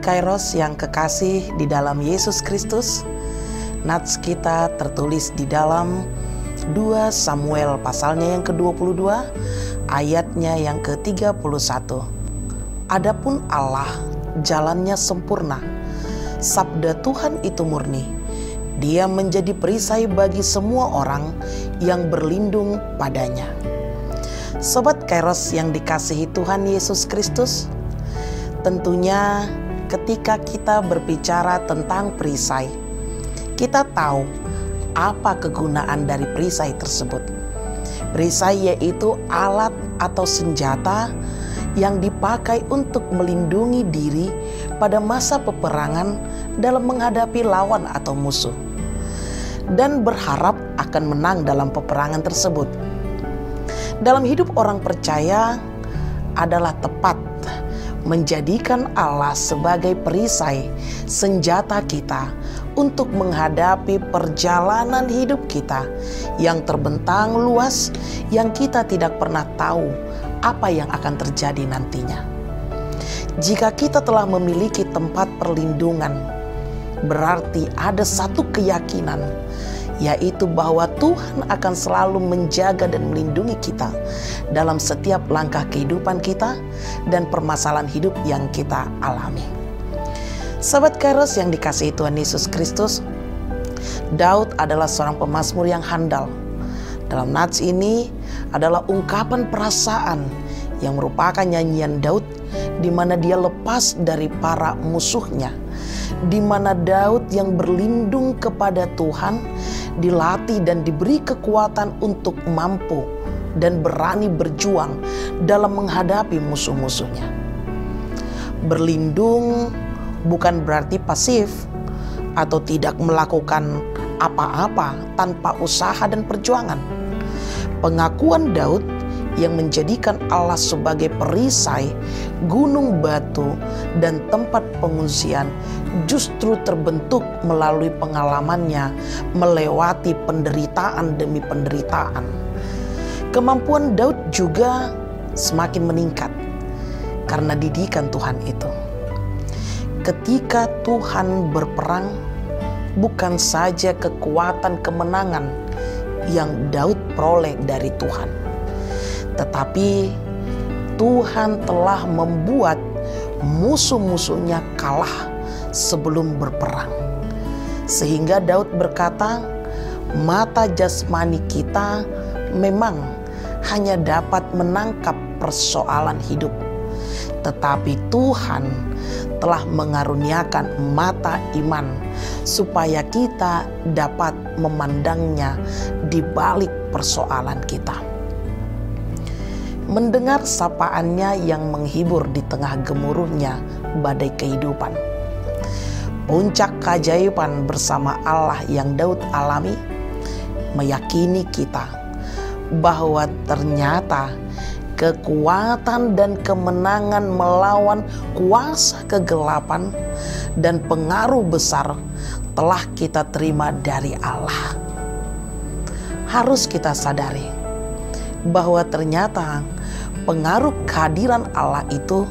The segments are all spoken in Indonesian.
Kairos yang kekasih di dalam Yesus Kristus, nats kita tertulis di dalam 2 Samuel pasalnya yang ke-22, ayatnya yang ke-31. Adapun Allah jalannya sempurna, sabda Tuhan itu murni. Dia menjadi perisai bagi semua orang yang berlindung padanya. Sobat Kairos yang dikasihi Tuhan Yesus Kristus, tentunya ketika kita berbicara tentang perisai, kita tahu apa kegunaan dari perisai tersebut. Perisai yaitu alat atau senjata yang dipakai untuk melindungi diri pada masa peperangan dalam menghadapi lawan atau musuh, dan berharap akan menang dalam peperangan tersebut. Dalam hidup orang percaya adalah tepat menjadikan Allah sebagai perisai senjata kita untuk menghadapi perjalanan hidup kita yang terbentang luas, yang kita tidak pernah tahu apa yang akan terjadi nantinya. Jika kita telah memiliki tempat perlindungan, berarti ada satu keyakinan, yaitu bahwa Tuhan akan selalu menjaga dan melindungi kita dalam setiap langkah kehidupan kita dan permasalahan hidup yang kita alami. Sahabat Kairos yang dikasihi Tuhan Yesus Kristus, Daud adalah seorang pemazmur yang handal. Dalam nats ini adalah ungkapan perasaan yang merupakan nyanyian Daud, di mana dia lepas dari para musuhnya, di mana Daud yang berlindung kepada Tuhan dilatih dan diberi kekuatan untuk mampu dan berani berjuang dalam menghadapi musuh-musuhnya. Berlindung bukan berarti pasif atau tidak melakukan apa-apa tanpa usaha dan perjuangan. Pengakuan Daud yang menjadikan Allah sebagai perisai, gunung batu, dan tempat pengungsian justru terbentuk melalui pengalamannya melewati penderitaan demi penderitaan. Kemampuan Daud juga semakin meningkat karena didikan Tuhan itu. Ketika Tuhan berperang, bukan saja kekuatan kemenangan yang Daud peroleh dari Tuhan, tetapi Tuhan telah membuat musuh-musuhnya kalah sebelum berperang. Sehingga Daud berkata, mata jasmani kita memang hanya dapat menangkap persoalan hidup, tetapi Tuhan telah mengaruniakan mata iman supaya kita dapat memandangnya di balik persoalan kita. Mendengar sapaannya yang menghibur di tengah gemuruhnya badai kehidupan. Puncak keajaiban bersama Allah yang Daud alami meyakini kita bahwa ternyata kekuatan dan kemenangan melawan kuasa kegelapan dan pengaruh besar telah kita terima dari Allah. Harus kita sadari bahwa ternyata pengaruh kehadiran Allah itu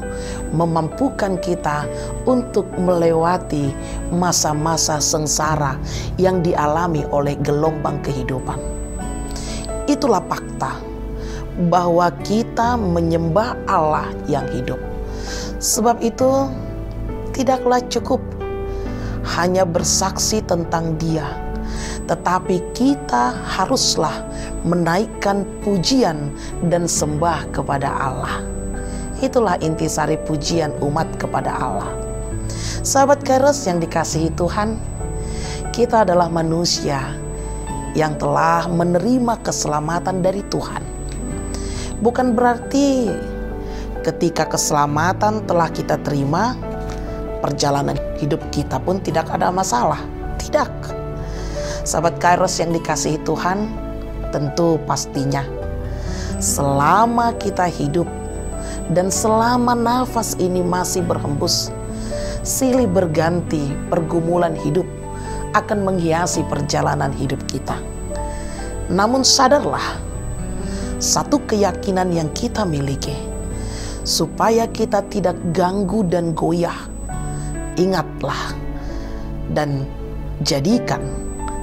memampukan kita untuk melewati masa-masa sengsara yang dialami oleh gelombang kehidupan. Itulah fakta bahwa kita menyembah Allah yang hidup. Sebab itu tidaklah cukup hanya bersaksi tentang Dia, tetapi kita haruslah menaikkan pujian dan sembah kepada Allah. Itulah intisari pujian umat kepada Allah. Sahabat Kairos yang dikasihi Tuhan, kita adalah manusia yang telah menerima keselamatan dari Tuhan. Bukan berarti ketika keselamatan telah kita terima, perjalanan hidup kita pun tidak ada masalah. Tidak. Sahabat Kairos yang dikasihi Tuhan, tentu pastinya selama kita hidup dan selama nafas ini masih berhembus, silih berganti pergumulan hidup akan menghiasi perjalanan hidup kita. Namun sadarlah, satu keyakinan yang kita miliki, supaya kita tidak ganggu dan goyah Ingatlah dan jadikan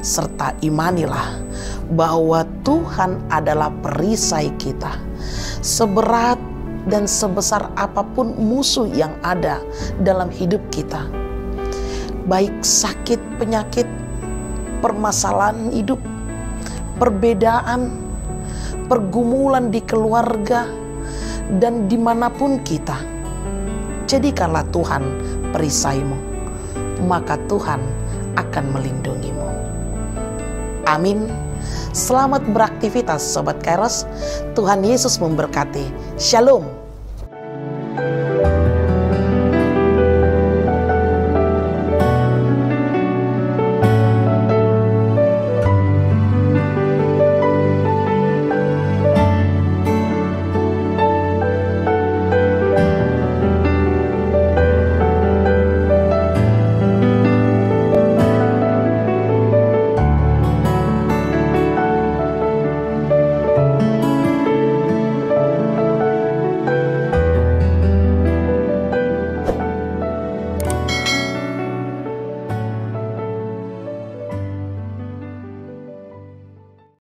serta imanilah bahwa Tuhan adalah perisai kita. Seberat dan sebesar apapun musuh yang ada dalam hidup kita, baik sakit, penyakit, permasalahan hidup, perbedaan, pergumulan di keluarga, dan dimanapun kita, jadikanlah Tuhan perisaimu, maka Tuhan akan melindungimu. Amin. Selamat beraktivitas Sobat Kairos. Tuhan Yesus memberkati. Shalom.